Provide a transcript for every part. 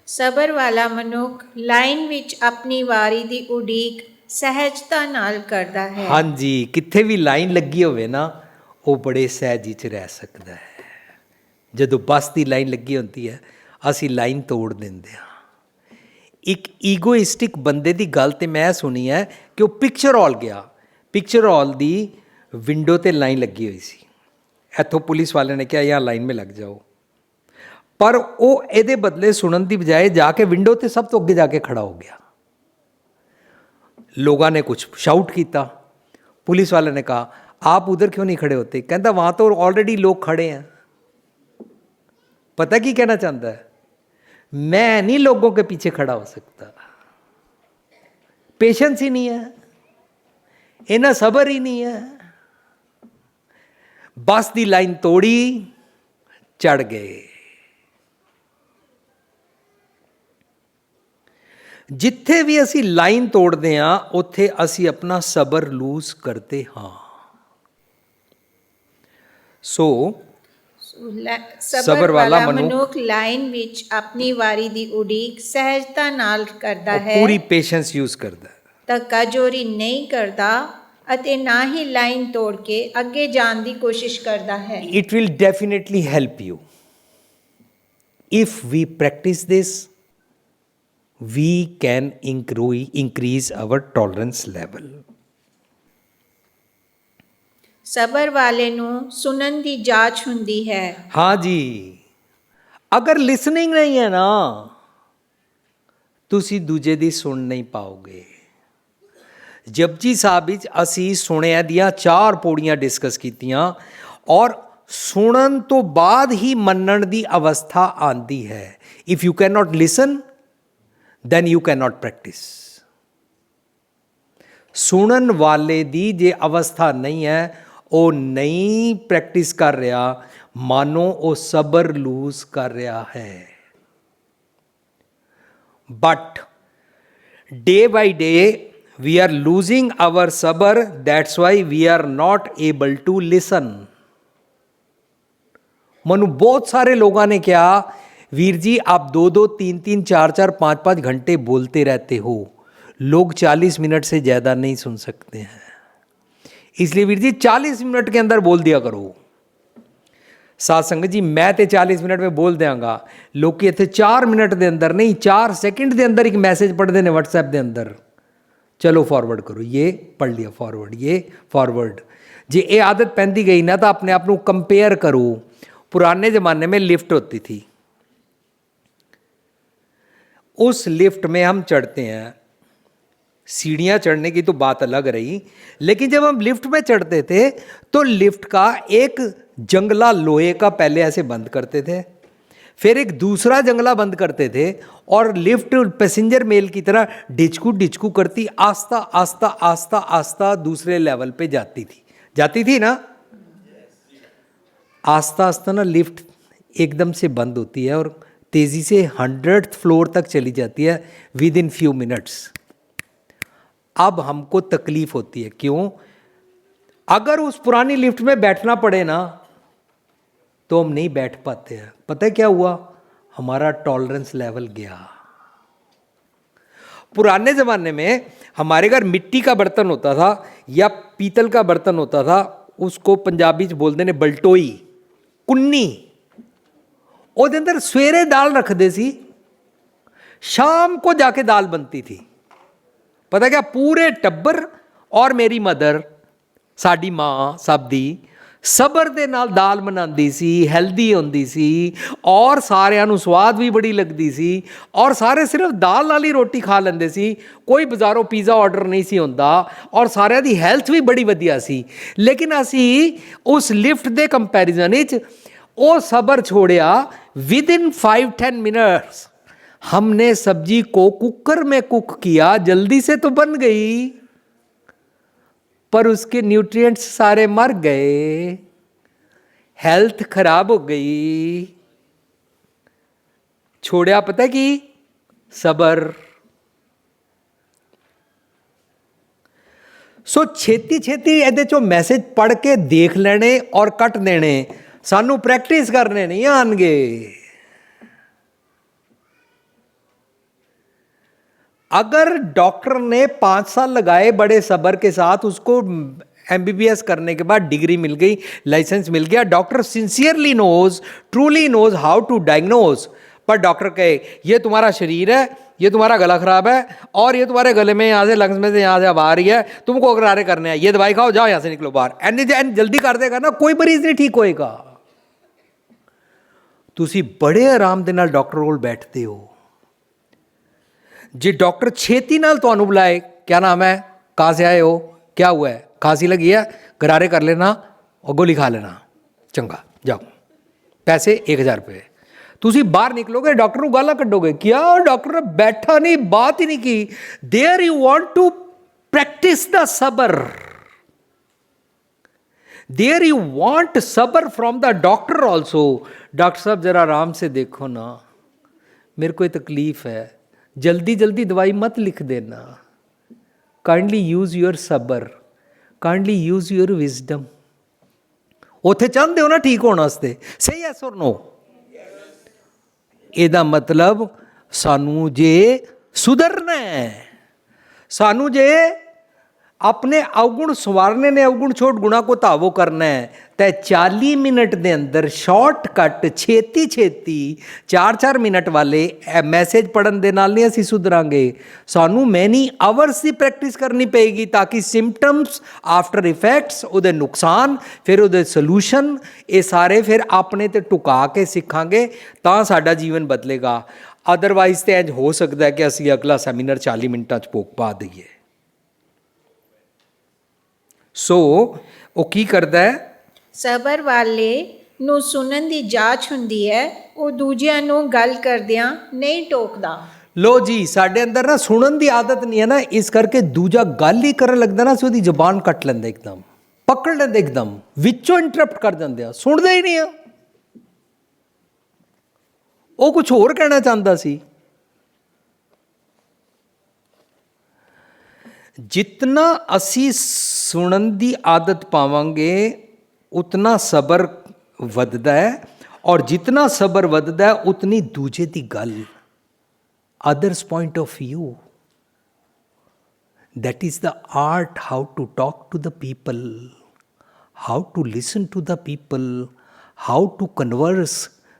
ਸਬਰ ਵਾਲਾ ਮਨੁੱਖ ਲਾਈਨ ਵਿੱਚ ਆਪਣੀ ਵਾਰੀ ਦੀ ਉਡੀਕ ਸਹਿਜਤਾ ਨਾਲ ਕਰਦਾ ਹੈ। ਹਾਂਜੀ, ਕਿੱਥੇ ਵੀ ਲਾਈਨ ਲੱਗੀ ਹੋਵੇ ਨਾ, ਉਹ ਬੜੇ ਸਹਿਜ 'ਚ ਰਹਿ ਸਕਦਾ ਹੈ। ਜਦੋਂ ਬੱਸ ਦੀ ਲਾਈਨ ਲੱਗੀ ਹੁੰਦੀ ਹੈ, ਅਸੀਂ ਲਾਈਨ ਤੋੜ ਦਿੰਦੇ ਹਾਂ। ਇੱਕ ਈਗੋਇਸਟਿਕ ਬੰਦੇ ਦੀ ਗੱਲ ਤੇ ਮੈਂ ਸੁਣੀ ਹੈ ਕਿ ਉਹ ਪਿਕਚਰ ਹਾਲ ਗਿਆ, ਪਿਕਚਰ ਹਾਲ ਦੀ ਵਿੰਡੋ 'ਤੇ ਲਾਈਨ ਲੱਗੀ ਹੋਈ ਸੀ। ਇੱਥੋਂ ਪੁਲਿਸ ਵਾਲੇ ਨੇ ਕਿਹਾ ਯਹਾਂ ਲਾਈਨ में लग जाओ, ਪਰ ਉਹ ਇਹਦੇ ਬਦਲੇ ਸੁਣਨ ਦੀ ਬਜਾਏ ਜਾ ਕੇ ਵਿੰਡੋ 'ਤੇ ਸਭ ਤੋਂ ਅੱਗੇ ਜਾ ਕੇ ਖੜਾ ਹੋ ਗਿਆ। लोगों ने कुछ शाउट किया, पुलिस वाले ने कहा आप उधर क्यों नहीं खड़े होते? कहता वहाँ तो ऑलरेडी लोग खड़े हैं। पता की कहना चाहता है, मैं नहीं लोगों के पीछे खड़ा हो सकता, पेशेंस ही नहीं है, इन्ना सबर ही नहीं है। बस दी लाइन तोड़ी, चढ़ गए। जिथे भी असी लाइन तोड़ते हाँ, उत्थे असी अपना सबर लूज करते हाँ। सो ਸਬਰ ਵਾਲਾ ਮਨੁੱਖ ਲਾਈਨ ਵਿੱਚ ਆਪਣੀ ਵਾਰੀ ਦੀ ਉਡੀਕ ਸਹਿਜਤਾ ਨਾਲ ਕਰਦਾ ਹੈ, ਪੂਰੀ ਪੇਸ਼ੈਂਸ ਯੂਜ਼ ਕਰਦਾ ਹੈ, ਧੱਕਾਜੋਰੀ ਨਹੀਂ ਕਰਦਾ ਅਤੇ ਨਾ ਹੀ ਲਾਈਨ ਤੋੜ ਕੇ ਅੱਗੇ ਜਾਣ ਦੀ ਕੋਸ਼ਿਸ਼ ਕਰਦਾ ਹੈ। It will definitely help you if we practise this. we can increase our tolerance level. ਸਬਰ ਵਾਲੇ ਨੂੰ ਸੁਣਨ ਦੀ ਜਾਂਚ ਹੁੰਦੀ ਹੈ। हाँ जी, अगर लिसनिंग नहीं है ना, ਤੁਸੀਂ ਦੂਜੇ ਦੀ ਸੁਣ ਨਹੀਂ ਪਾਓਗੇ। ਜਪਜੀ ਸਾਹਿਬ ਵਿੱਚ ਅਸੀਂ ਸੁਣਿਆ ਦੀਆਂ 4 ਪੌੜੀਆਂ ਡਿਸਕਸ ਕੀਤੀਆਂ, ਔਰ ਸੁਣਨ ਤੋਂ ਬਾਅਦ ਹੀ ਮੰਨਣ ਦੀ ਅਵਸਥਾ ਆਂਦੀ ਹੈ। If you can not ਲਿਸਨ, then you cannot practice. ਸੁਣਨ ਵਾਲੇ ਦੀ ਜੇ ਅਵਸਥਾ ਨਹੀਂ ਹੈ, ਉਹ ਨਹੀਂ ਪ੍ਰੈਕਟਿਸ ਕਰ ਰਿਹਾ, ਮਾਨੋ ਉਹ ਸਬਰ ਲੂਜ਼ ਕਰ ਰਿਹਾ ਹੈ। But day by day we are losing our sabr, that's why we are not able to listen. Manu बहुत सारे लोगों ने कहा वीर जी आप 2-2, 3-3, 4-4, 5-5 घंटे बोलते रहते हो, लोग 40 मिनट से ज़्यादा नहीं सुन सकते हैं, इसलिए वीर जी 40 मिनट के अंदर बोल दिया करो। साथ संगत जी मैं तो 40 मिनट में बोल देंगा, लोग इतने 4 मिनट के अंदर नहीं 4 सेकंड के अंदर एक मैसेज पढ़ते हैं व्हाट्सएप के अंदर, चलो फॉरवर्ड करो, ये पढ़ लिया फॉरवर्ड, ये फॉरवर्ड। जे ये आदत पैंदी गई ना, तो अपने आप को कंपेयर करो। पुराने ज़माने में लिफ्ट होती थी, उस लिफ्ट में हम चढ़ते हैं, सीढ़ियाँ चढ़ने की तो बात अलग रही, लेकिन जब हम लिफ्ट में चढ़ते थे तो लिफ्ट का एक जंगला लोहे का पहले ऐसे बंद करते थे, फिर एक दूसरा जंगला बंद करते थे, और लिफ्ट पैसेंजर मेल की तरह डिचकू करती आस्ता आस्ता आस्ता आस्ता दूसरे लेवल पे जाती थी ना। आस्ता आस्ता ना लिफ्ट एकदम से बंद होती है और तेज़ी से 100th फ्लोर तक चली जाती है विद इन फ्यू मिनट्स। अब हमको तकलीफ़ होती है, क्यों? अगर उस पुरानी लिफ्ट में बैठना पड़े ना, तो हम नहीं बैठ पाते हैं। पता है क्या हुआ? हमारा टॉलरेंस लेवल गया। पुराने ज़माने में हमारे घर मिट्टी का बर्तन होता था या पीतल का बर्तन होता था, उसको पंजाबी च बोलते ने बलटोई, कुन्नी, ਉਹਦੇ ਅੰਦਰ ਸਵੇਰੇ ਦਾਲ ਰੱਖਦੇ ਸੀ, शाम को जाके दाल बनती थी। पता क्या, पूरे टब्बर और मेरी मदर, साडी माँ, सब दी ਸਬਰ ਦੇ ਨਾਲ ਦਾਲ ਬਣਾਉਂਦੀ ਸੀ, ਹੈਲਦੀ ਹੁੰਦੀ ਸੀ, ਔਰ ਸਾਰਿਆਂ ਨੂੰ ਸਵਾਦ ਵੀ ਬੜੀ ਲੱਗਦੀ ਸੀ, ਔਰ ਸਾਰੇ ਸਿਰਫ ਦਾਲ ਨਾਲ ਹੀ ਰੋਟੀ ਖਾ ਲੈਂਦੇ ਸੀ, ਕੋਈ ਬਾਜ਼ਾਰੋਂ ਪੀਜ਼ਾ ਆਰਡਰ ਨਹੀਂ ਸੀ ਹੁੰਦਾ, ਔਰ ਸਾਰਿਆਂ ਦੀ ਹੈਲਥ ਵੀ ਬੜੀ ਵਧੀਆ ਸੀ। ਲੇਕਿਨ ਅਸੀਂ ਉਸ ਲਿਫਟ ਦੇ ਕੰਪੈਰੀਜ਼ਨ ਵਿੱਚ ਉਹ ਸਬਰ छोड़िया, विद इन 5-10 मिनट्स हमने सब्जी को कुकर में कुक किया, जल्दी से तो बन गई, पर उसके न्यूट्रिएंट्स सारे मर गए, हेल्थ खराब हो गई। छोड़िया पता कि सबर। सो छेती छेती ਇਹਦੇ ਚੋਂ ਮੈਸੇਜ ਪੜ੍ਹ ਕੇ ਦੇਖ ਲੈਣੇ ਔਰ ਕੱਟ ਦੇਣੇ, ਸਾਨੂੰ ਪ੍ਰੈਕਟਿਸ ਕਰਨੇ ਨਹੀਂ ਆਣਗੇ। अगर डॉक्टर ने 5 साल लगाए बड़े सब्र के साथ, उसको MBBS करने के बाद डिग्री मिल गई, लाइसेंस मिल गया, doctor sincerely knows, truly knows how to diagnose, पर डॉक्टर कहे ये तुम्हारा शरीर है, ये तुम्हारा गला खराब है, और ये तुम्हारे गले में यहाँ से लंग्स में से यहाँ से हवा आ रही है, तुमको गरारे करने हैं, ये दवाई खाओ, जाओ यहाँ से निकलो बाहर, एंड जल्दी कर देगा ना, कोई मरीज नहीं ठीक होएगा। ਤੁਸੀਂ बड़े आराम ਦੇ ਨਾਲ ਡਾਕਟਰ ਕੋਲ ਬੈਠਦੇ ਹੋ। जे डॉक्टर छेती नाल ਤੁਹਾਨੂੰ बुलाए, क्या नाम है, कहाँ से आए हो, क्या हुआ है, खांसी लगी है, गरारे कर लेना और गोली खा लेना, चंगा जाओ, पैसे 1000 रुपये, ਤੁਸੀਂ ਬਾਹਰ ਨਿਕਲੋਗੇ, ਡਾਕਟਰ ਨੂੰ ਗਾਲਾਂ ਕੱਢੋਗੇ, क्या डॉक्टर बैठा नहीं, बात ही नहीं की। There you want to practise the सबर, देयर यू वांट सबर from the doctor also. Doctor साहब जरा आराम से देखो ना, मेरे को तकलीफ है, जल्दी जल्दी दवाई मत लिख देना, काइंडली यूज योर सबर, काइंडली यूज योर विजडम। ਉੱਥੇ ਚਾਹੁੰਦੇ ਹੋ ਨਾ ਠੀਕ ਹੋਣ ਵਾਸਤੇ, ਸਹੀ ਐਸ ਔਰ ਨੋ। ਇਹਦਾ ਮਤਲਬ ਸਾਨੂੰ ਜੇ ਸੁਧਰਨਾ ਹੈ, ਸਾਨੂੰ ਜੇ ਆਪਣੇ ਅਵਗੁਣ ਸਵਾਰਨੇ ਨੇ, ਅਵਗੁਣ ਛੋੜ ਗੁਣਾ ਕੋ ਧਾਵੋ ਕਰਨਾ ਹੈ, ਤਾਂ 40 ਮਿੰਟ ਦੇ ਅੰਦਰ ਸ਼ਾਰਟਕਟ ਛੇਤੀ ਛੇਤੀ 4-4 ਮਿੰਟ ਵਾਲੇ ਮੈਸੇਜ ਪੜਨ ਦੇ ਨਾਲ ਨਹੀਂ ਅਸੀਂ ਸੁਧਰਾਂਗੇ। ਸਾਨੂੰ ਮੈਨੀ ਆਵਰਸ ਦੀ ਪ੍ਰੈਕਟਿਸ ਕਰਨੀ ਪਏਗੀ, ਤਾਂ ਕਿ ਸਿੰਪਟਮਸ, ਆਫਟਰ ਇਫੈਕਟਸ, ਉਹਦੇ ਨੁਕਸਾਨ, ਫਿਰ ਉਹਦੇ ਸੋਲੂਸ਼ਨ, ਇਹ ਸਾਰੇ ਫਿਰ ਆਪਣੇ ਤੇ ਟੁਕਾ ਕੇ ਸਿੱਖਾਂਗੇ, ਤਾਂ ਸਾਡਾ ਜੀਵਨ ਬਦਲੇਗਾ। ਅਦਰਵਾਈਜ਼ ਤਾਂ ਇੰਝ ਹੋ ਸਕਦਾ ਕਿ ਅਸੀਂ ਅਗਲਾ ਸੈਮੀਨਾਰ 40 ਮਿੰਟਾਂ 'ਚ ਭੋਗ ਪਾ ਦਈਏ। ਸੋ ਉਹ ਕੀ ਕਰਦਾ ਹੈ, ਸਬਰ ਵਾਲੇ ਨੂੰ ਸੁਣਨ ਦੀ ਜਾਚ ਹੁੰਦੀ ਹੈ, ਉਹ ਦੂਜਿਆਂ ਨੂੰ ਗੱਲ ਕਰਦਿਆਂ ਨਹੀਂ ਟੋਕਦਾ। ਲੋ ਜੀ, ਸਾਡੇ ਅੰਦਰ ਨਾ ਸੁਣਨ ਦੀ ਆਦਤ ਨਹੀਂ ਹੈ ਨਾ, ਇਸ ਕਰਕੇ ਦੂਜਾ ਗੱਲ ਹੀ ਕਰਨ ਲੱਗਦਾ ਨਾ, ਅਸੀਂ ਉਹਦੀ ਜ਼ਬਾਨ ਕੱਟ ਲੈਂਦੇ, ਇੱਕਦਮ ਪਕੜ ਲੈਂਦੇ, ਇੱਕਦਮ ਵਿੱਚੋਂ ਇੰਟਰਪਟ ਕਰ ਜਾਂਦੇ ਆ, ਸੁਣਦੇ ਹੀ ਨਹੀਂ ਆ। ਉਹ ਕੁਝ ਹੋਰ ਕਹਿਣਾ ਚਾਹੁੰਦਾ ਸੀ। जितना ਅਸੀਂ ਸੁਣਨ ਦੀ ਆਦਤ ਪਾਵਾਂਗੇ, ਉਤਨਾ ਸਬਰ ਵੱਧਦਾ ਹੈ, ਔਰ ਜਿਤਨਾ ਸਬਰ ਵੱਧਦਾ ਹੈ, ਉਤਨੀ ਦੂਜੇ ਦੀ ਗੱਲ, others point of view, that is the art how to talk to the people, how to listen to the people, how to converse,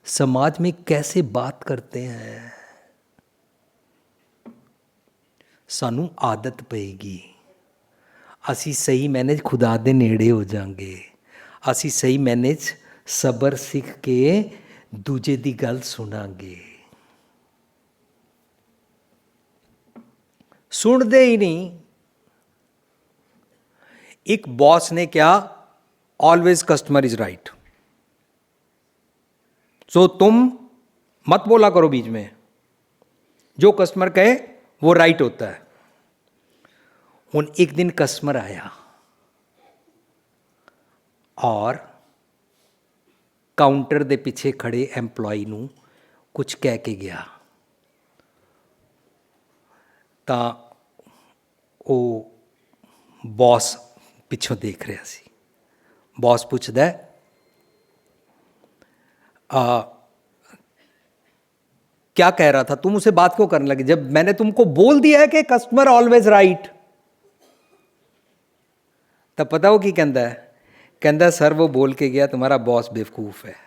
समाज में कैसे बात करते हैं। ਸਾਨੂੰ ਆਦਤ ਪਏਗੀ, ਅਸੀਂ ਸਹੀ ਮੈਨੇ 'ਚ ਖੁਦਾ ਦੇ ਨੇੜੇ ਹੋ ਜਾਵਾਂਗੇ, ਅਸੀਂ ਸਹੀ ਮੈਨੇ 'ਚ ਸਬਰ ਸਿੱਖ ਕੇ ਦੂਜੇ ਦੀ ਗੱਲ ਸੁਣਾਂਗੇ। ਸੁਣਦੇ ਹੀ ਨਹੀਂ। ਇੱਕ ਬॉस ਨੇ ਕਿਹਾ, ऑलवेज कस्टमर इज राइट, सो तुम मत बोला करो बीच में, जो कस्टमर कहे वो राइट होता है। ਹੁਣ एक दिन कस्टमर आया और काउंटर ਦੇ ਪਿੱਛੇ ਖੜੇ ਐਮਪਲੋਈ ਨੂੰ ਕੁਝ ਕਹਿ ਕੇ ਗਿਆ, ਤਾਂ ਉਹ ਬੌਸ ਪਿੱਛੋਂ ਦੇਖ ਰਿਹਾ ਸੀ। ਬੌਸ ਪੁੱਛਦਾ, क्या कह रहा था, तुम उसे बात क्यों करने लगे, जब मैंने तुमको बोल दिया है कि कस्टमर ऑलवेज राइट। तब पता वो की कहता है, कहता सर वो बोल के गया तुम्हारा बॉस बेवकूफ़ है,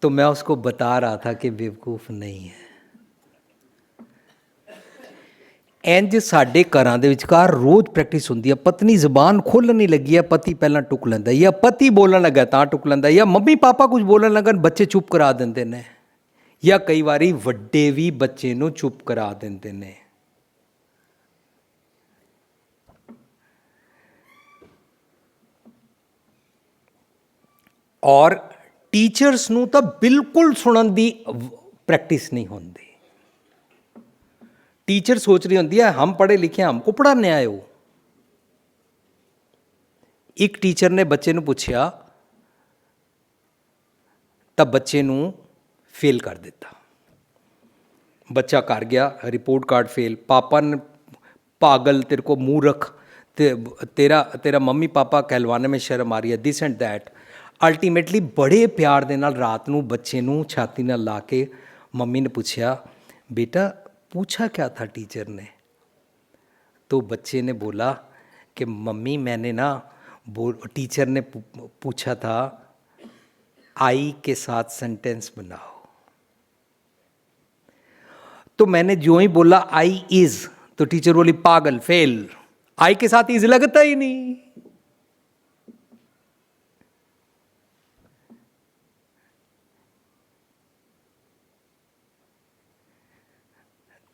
तो मैं उसको बता रहा था कि बेवकूफ़ नहीं है। ਇੰਜ ਸਾਡੇ ਘਰਾਂ ਦੇ ਵਿਚਕਾਰ ਰੋਜ਼ ਪ੍ਰੈਕਟਿਸ ਹੁੰਦੀ ਹੈ। ਪਤਨੀ ਜ਼ਬਾਨ ਖੋਲ੍ਹਣ ਨਹੀਂ ਲੱਗੀ ਹੈ, ਪਤੀ ਪਹਿਲਾਂ ਟੁਕ ਲੈਂਦਾ, ਜਾਂ ਪਤੀ ਬੋਲਣ ਲੱਗਾ ਤਾਂ ਟੁਕ ਲੈਂਦਾ, ਜਾਂ ਮੰਮੀ ਪਾਪਾ ਕੁਝ ਬੋਲਣ ਲੱਗਣ ਬੱਚੇ ਚੁੱਪ ਕਰਾ ਦਿੰਦੇ ਨੇ, ਜਾਂ ਕਈ ਵਾਰੀ ਵੱਡੇ ਵੀ ਬੱਚੇ ਨੂੰ ਚੁੱਪ ਕਰਾ ਦਿੰਦੇ ਨੇ। ਔਰ ਟੀਚਰਸ ਨੂੰ ਤਾਂ ਬਿਲਕੁਲ ਸੁਣਨ ਦੀ ਪ੍ਰੈਕਟਿਸ ਨਹੀਂ ਹੁੰਦੀ। टीचर सोच रही होती है हम पढ़े लिखे हैं, हमको पढ़ाने आए हो। एक टीचर ने बच्चे ਨੂੰ ਪੁੱਛਿਆ ਤਾਂ ਬੱਚੇ ਨੂੰ ਫੇਲ ਕਰ ਦਿੱਤਾ। ਬੱਚਾ ਕਰ ਗਿਆ, ਰਿਪੋर्ट कार्ड फेल। पापा ने पागल, तेरे को मूर्ख, तेरा मम्मी पापा कहलवाने में शर्म आ रही है, दिस एंड दैट। अल्टीमेटली बड़े प्यार ਦੇ ਨਾਲ ਰਾਤ ਨੂੰ ਬੱਚੇ ਨੂੰ ਛਾਤੀ ਨਾਲ ਲਾ ਕੇ ਮੰਮੀ ਨੇ ਪੁੱਛਿਆ, बेटा पूछा क्या था टीचर ने? तो बच्चे ने बोला कि मम्मी मैंने ना टीचर ने पूछा था आई के साथ सेंटेंस बनाओ। तो मैंने जो ही बोला आई इज, तो टीचर बोली पागल, फेल, आई के साथ इज लगता ही नहीं।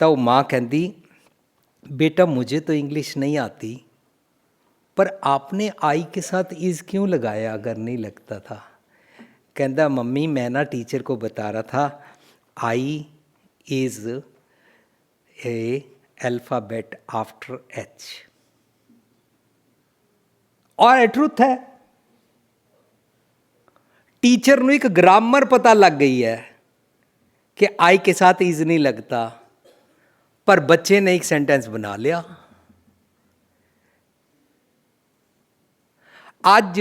तो मां कहती बेटा मुझे तो इंग्लिश नहीं आती, पर आपने आई के साथ इज क्यों लगाया अगर नहीं लगता था? कहता मम्मी मैं ना टीचर को बता रहा था I is a alphabet after H. और ट्रुथ है, टीचर ਨੂੰ ਇੱਕ ग्रामर पता लग गई है कि आई के साथ इज नहीं लगता, पर बच्चे ने एक सेंटेंस बना लिया। ਅੱਜ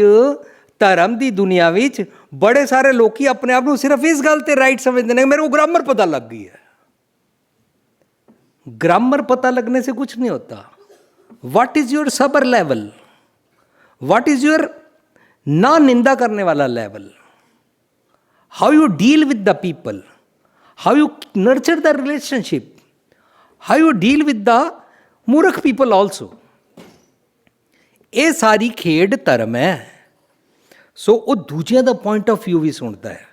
ਧਰਮ ਦੀ ਦੁਨੀਆ ਵਿੱਚ बड़े सारे लोग अपने आप को सिर्फ इस गल ते राइट समझते हैं, मेरे को ग्रामर पता लग गई है। ग्रामर पता लगने से कुछ नहीं होता। व्हाट इज योर सबर लेवल, व्हाट इज योर ना निंदा करने वाला level, how you deal with the people, how you nurture the relationship, how you deal with the मूर्ख पीपल ऑल्सो। ये सारी खेड धर्म है। सो वो दूजिया का पॉइंट ऑफ व्यू भी सुनता है।